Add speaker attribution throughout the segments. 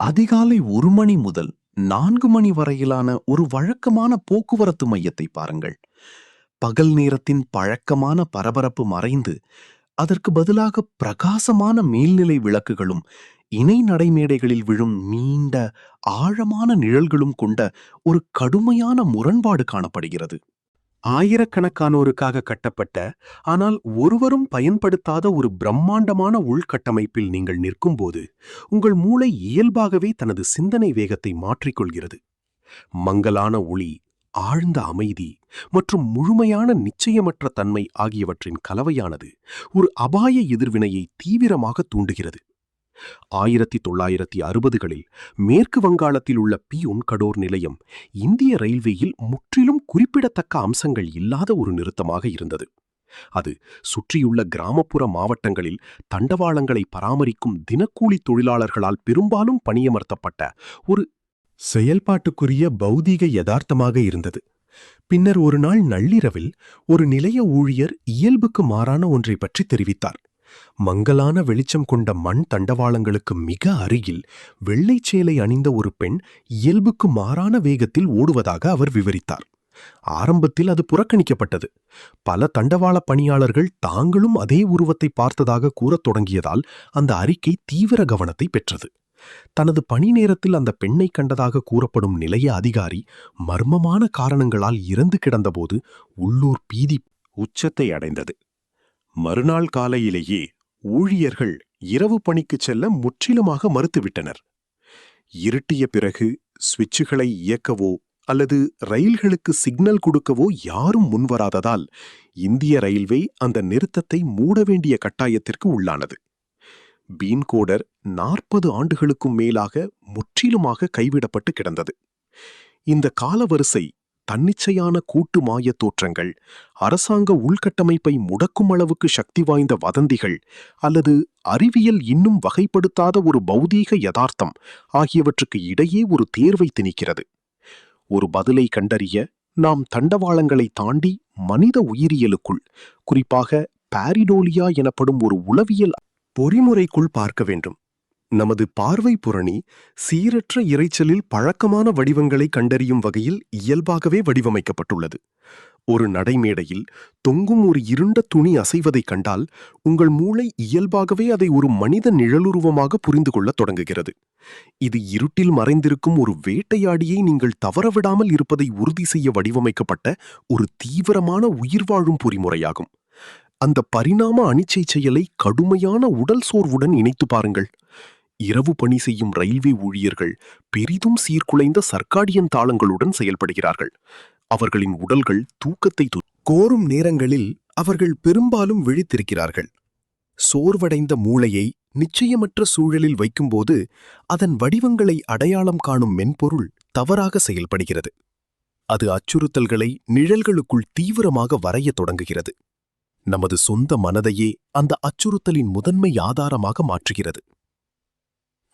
Speaker 1: அதிகாலை 1 மணி முதல் 4 மணி வரையிலான ஒரு வழக்கமான போக்குவரத்து மையத்தை பாருங்கள். பகல் நேரத்தின் பழக்கமான பரபரப்பு மறைந்து அதற்கு பதிலாக பிரகாசமான மேல்நிலை விளக்குகளும் இணை நடைமேடைகளில் விழும் நீண்ட ஆழமான நிழல்களும் கொண்ட ஒரு கடுமையான முரண்பாடு காணப்படுகிறது.
Speaker 2: ஆயிரக்கணக்கானோருக்காக கட்டப்பட்ட, ஆனால் ஒருவரும் பயன்படுத்தாத ஒரு பிரம்மாண்டமான உள்கட்டமைப்பில் நீங்கள் நிற்கும்போது உங்கள் மூளை இயல்பாகவே தனது சிந்தனை வேகத்தை மாற்றிக்கொள்கிறது. மங்கலான ஒளி, ஆழ்ந்த அமைதி மற்றும் முழுமையான நிச்சயமற்ற தன்மை ஆகியவற்றின் கலவையானது ஒரு அபாய எதிர்வினையை தீவிரமாக தூண்டுகிறது. 1960களில் மேற்கு வங்காளத்தில் உள்ள பியூன் கடோர் நிலையம் இந்திய ரயில்வேயில் முற்றிலும் குறிப்பிடத்தக்க அம்சங்கள் இல்லாத ஒரு நிறுத்தமாக இருந்தது. அது சுற்றியுள்ள கிராமப்புற மாவட்டங்களில் தண்டவாளங்களை பராமரிக்கும் தினக்கூலி தொழிலாளர்களால் பெரும்பாலும் பணியமர்த்தப்பட்ட ஒரு செயல்பாட்டுக்குரிய பௌதீக யதார்த்தமாக இருந்தது. பின்னர் ஒரு நாள் நள்ளிரவில் ஒரு நிலைய ஊழியர் இயல்புக்கு மாறான ஒன்றை பற்றி தெரிவித்தார். மங்கலான வெளிச்சம் கொண்ட மண் தண்டவாளங்களுக்கு மிக அருகில் வெள்ளை சேலை அணிந்த ஒரு பெண் இயல்புக்கு மாறான வேகத்தில் ஓடுவதாக அவர் விவரித்தார். ஆரம்பத்தில் அது புறக்கணிக்கப்பட்டது. பல தண்டவாள பணியாளர்கள் தாங்களும் அதே உருவத்தை பார்த்ததாக கூறத் தொடங்கியதால் அந்த அறிக்கை தீவிர கவனத்தை பெற்றது. தனது பணி நேரத்தில் அந்த பெண்ணை கண்டதாக கூறப்படும் நிலைய அதிகாரி மர்மமான காரணங்களால் இறந்து கிடந்தபோது உள்ளூர் பீதி உச்சத்தை அடைந்தது. மறுநாள் காலையிலேயே ஊழியர்கள் இரவு பணிக்கு செல்ல முற்றிலுமாக மறுத்துவிட்டனர். இருட்டிய பிறகு சுவிட்சுகளை இயக்கவோ அல்லது ரயில்களுக்கு சிக்னல் கொடுக்கவோ யாரும் முன்வராததால் இந்திய ரயில்வே அந்த நிறுத்தத்தை மூட வேண்டிய கட்டாயத்திற்கு உள்ளானது. பீன்கோடர் 40 ஆண்டுகளுக்கும் மேலாக முற்றிலுமாக கைவிடப்பட்டு கிடந்தது. இந்த காலவரிசை தன்னிச்சையான கூட்டு மாய தோற்றங்கள், அரசாங்க உள்கட்டமைப்பை முடக்கும் அளவுக்கு சக்தி வாய்ந்த வதந்திகள் அல்லது அறிவியல் இன்னும் வகைப்படுத்தாத ஒரு பௌதீக யதார்த்தம் ஆகியவற்றுக்கு இடையே ஒரு தேர்வை திணிக்கிறது. ஒரு பதிலை கண்டறிய நாம் தண்டவாளங்களை தாண்டி மனித உயிரியலுக்குள், குறிப்பாக பாரிடோலியா எனப்படும் ஒரு உளவியல் பொறிமுறைக்குள் பார்க்க வேண்டும். நமது பார்வை புரணி சீரற்ற இரைச்சலில் பழக்கமான வடிவங்களை கண்டறியும் வகையில் இயல்பாகவே வடிவமைக்கப்பட்டுள்ளது. ஒரு நடைமேடையில் தொங்கும் ஒரு இருண்ட துணி அசைவதைக் கண்டால் உங்கள் மூளை இயல்பாகவே அதை ஒரு மனித நிழலுருவமாக புரிந்து கொள்ளத் தொடங்குகிறது. இது இருட்டில் மறைந்திருக்கும் ஒரு வேட்டையாடியை நீங்கள் தவறவிடாமல் இருப்பதை உறுதி செய்ய வடிவமைக்கப்பட்ட ஒரு தீவிரமான உயிர்வாழும் பொறிமுறையாகும். அந்த பரிணாம அனிச்சை செயலை கடுமையான உடல் சோர்வுடன் இணைத்து பாருங்கள். இரவு பணி செய்யும் ரயில்வே ஊழியர்கள் பெரிதும் சீர்குலைந்த சர்க்காடியன் தாளங்களுடன் செயல்படுகிறார்கள். அவர்களின் உடல்கள் தூக்கத்தை கோரும் நேரங்களில் அவர்கள் பெரும்பாலும் விழித்திருக்கிறார்கள். சோர்வடைந்த மூளையை நிச்சயமற்ற சூழலில் வைக்கும்போது அதன் வடிவங்களை அடையாளம் காணும் மென்பொருள் தவறாக செயல்படுகிறது. அது அச்சுறுத்தல்களை நிழல்களுக்குள் தீவிரமாக வரையத் தொடங்குகிறது. நமது சொந்த மனதையே அந்த அச்சுறுத்தலின் முதன்மை ஆதாரமாக மாற்றுகிறது.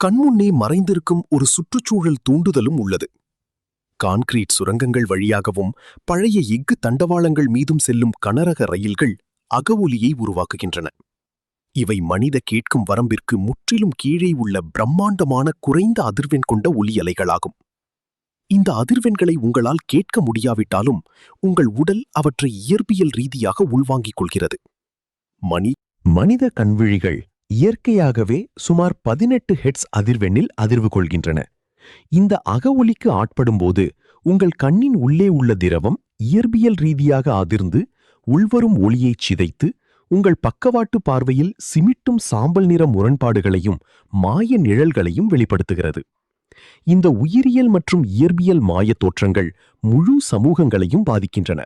Speaker 2: கண்முன்னே மறைந்திருக்கும் ஒரு சுற்றுச்சூழல் தூண்டுதலும் உள்ளது. கான்கிரீட் சுரங்கங்கள் வழியாகவும் பழைய எஃகு தண்டவாளங்கள் மீதும் செல்லும் கனரக ரயில்கள் அகவொலியை உருவாக்குகின்றன. இவை மனித கேட்கும் வரம்பிற்கு முற்றிலும் கீழே உள்ள பிரம்மாண்டமான குறைந்த அதிர்வெண் கொண்ட ஒலி அலைகளாகும். இந்த அதிர்வெண்களை உங்களால் கேட்க முடியாவிட்டாலும் உங்கள் உடல் அவற்றை இயற்பியல் ரீதியாக உள்வாங்கிக் கொள்கிறது. மனித கண்விழிகள் இயற்கையாகவே சுமார் 18 ஹெர்ட்ஸ் அதிர்வெண்ணில் அதிர்வு கொள்கின்றன. இந்த அகவொலிக்கு ஆட்படும்போது உங்கள் கண்ணின் உள்ளே உள்ள திரவம் இயற்பியல் ரீதியாக அதிர்ந்து உள்வரும் ஒளியைச் சிதைத்து உங்கள் பக்கவாட்டு பார்வையில் சிமிட்டும் சாம்பல் நிற முரண்பாடுகளையும் மாய நிழல்களையும் வெளிப்படுத்துகிறது. இந்த உயிரியல் மற்றும் இயற்பியல் மாயத் தோற்றங்கள் முழு சமூகங்களையும் பாதிக்கின்றன.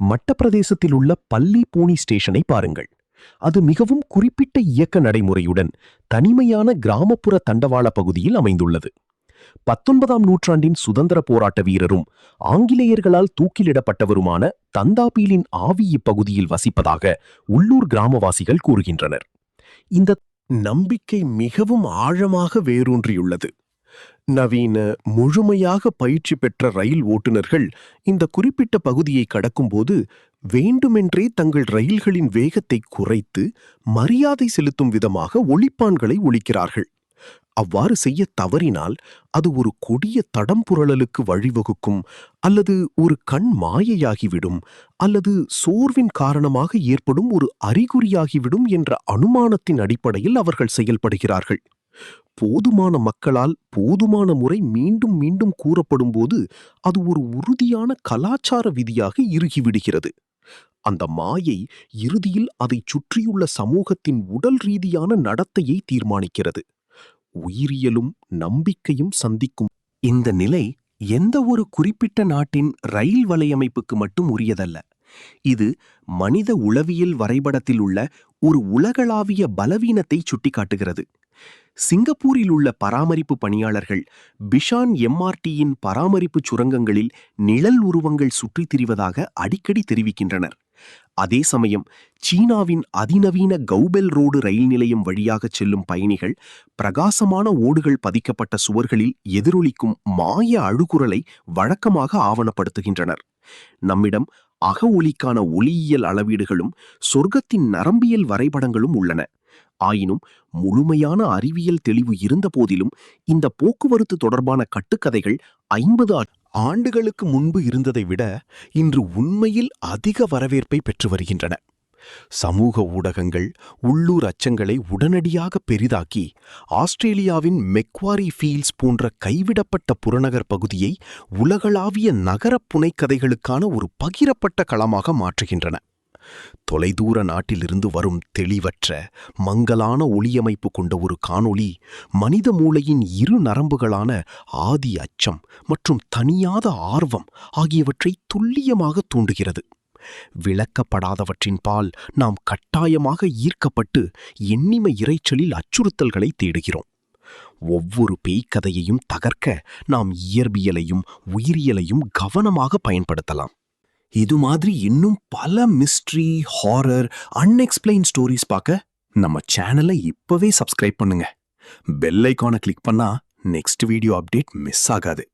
Speaker 2: மட்டப்பிரதேசத்தில் உள்ள பல்லி பூனி ஸ்டேஷனை பாருங்கள். அது மிகவும் குறிப்பிட்ட இயக்க நடைமுறையுடன் தனிமையான கிராமப்புற தண்டவாள பகுதியில் அமைந்துள்ளது. 19ஆம் நூற்றாண்டின் சுதந்திர போராட்ட வீரரும் ஆங்கிலேயர்களால் தூக்கிலிடப்பட்டவருமான தந்தாபீலின் ஆவி இப்பகுதியில் வசிப்பதாக உள்ளூர் கிராமவாசிகள் கூறுகின்றனர். இந்த நம்பிக்கை மிகவும் ஆழமாக வேரூன்றியுள்ளது. நவீன முழுமையாக பயிற்சி பெற்ற ரயில் ஓட்டுநர்கள் இந்த குறிப்பிட்ட பகுதியை கடக்கும்போது வேண்டுமென்றே தங்கள் ரயில்களின் வேகத்தை குறைத்து மரியாதை செலுத்தும் விதமாக ஒலிப்பான்களை ஒலிக்கிறார்கள். அவ்வாறு செய்ய தவறினால் அது ஒரு கொடிய தடம்புரளலுக்கு வழிவகுக்கும், அல்லது ஒரு கண் மாயையாகிவிடும், அல்லது சோர்வின் காரணமாக ஏற்படும் ஒரு அறிகுறியாகிவிடும் என்ற அனுமானத்தின் அடிப்படையில் அவர்கள் செயல்படுகிறார்கள். போதுமான மக்களால் போதுமான முறை மீண்டும் மீண்டும் கூறப்படும்போது அது ஒரு உறுதியான கலாச்சார விதியாக இறுகிவிடுகிறது. அந்த மாயை இறுதியில் அதைச் சுற்றியுள்ள சமூகத்தின் உடல் ரீதியான நடத்தையை தீர்மானிக்கிறது. உயிரியலும் நம்பிக்கையும் சந்திக்கும் இந்த நிலை எந்த ஒரு குறிப்பிட்ட நாட்டின் ரயில் வலையமைப்புக்கு மட்டும் உரியதல்ல. இது மனித உளவியல் வரைபடத்தில் உள்ள ஒரு உலகளாவிய பலவீனத்தை சுட்டிக்காட்டுகிறது. சிங்கப்பூரில் உள்ள பராமரிப்பு பணியாளர்கள் பிஷான் எம்ஆர்டியின் பராமரிப்பு சுரங்கங்களில் நிழல் உருவங்கள் சுற்றித் திரிவதாக அடிக்கடி தெரிவிக்கின்றனர். அதே சமயம் சீனாவின் அதிநவீன கௌபெல் ரோடு ரயில் நிலையம் வழியாகச் செல்லும் பயணிகள் பிரகாசமான ஓடுகள் பதிக்கப்பட்ட சுவர்களில் எதிரொலிக்கும் மாய அழுகுரலை வழக்கமாக ஆவணப்படுத்துகின்றனர். நம்மிடம் அக ஒலிக்கான ஒலியியல் அளவீடுகளும் சொர்க்கத்தின் நரம்பியல் வரைபடங்களும் உள்ளன. ஆயினும் முழுமையான அறிவியல் தெளிவு இருந்த போதிலும் இந்த போக்குவரத்து தொடர்பான கட்டுக்கதைகள் 50 ஆண்டுகளுக்கு முன்பு இருந்ததை விட இன்று உண்மையில் அதிக வரவேற்பை பெற்று வருகின்றன. சமூக ஊடகங்கள் உள்ளூர் அச்சங்களை உடனடியாக பெரிதாக்கி ஆஸ்திரேலியாவின் மெக்வாரி ஃபீல்ட்ஸ் போன்ற கைவிடப்பட்ட புறநகர் பகுதியை உலகளாவிய நகரப் புனைக்கதைகளுக்கான ஒரு பகிரப்பட்ட களமாக மாற்றுகின்றன. தொலைதூர நாட்டிலிருந்து வரும் தெளிவற்ற மங்கலான ஒளியமைப்பு கொண்ட ஒரு காணொளி மனித மூளையின் இரு நரம்புகளான ஆதி அச்சம் மற்றும் தனியாத ஆர்வம் ஆகியவற்றை துல்லியமாக தூண்டுகிறது. விளக்கப்படாதவற்றின் பால் நாம் கட்டாயமாக ஈர்க்கப்பட்டு எண்ணிம இரைச்சலில் அச்சுறுத்தல்களை தேடுகிறோம். ஒவ்வொரு பேய்க்கதையையும் தகர்க்க நாம் இயற்பியலையும் உயிரியலையும் கவனமாக பயன்படுத்தலாம். இது மாதிரி இன்னும் பல மிஸ்ட்ரி, ஹாரர், அன்எக்ஸ்பிளைன் ஸ்டோரிஸ் பார்க்க நம்ம சேனலை இப்பவே சப்ஸ்கிரைப் பண்ணுங்க. பெல் ஐகானை கிளிக் பண்ணா நெக்ஸ்ட் வீடியோ அப்டேட் மிஸ் ஆகாது.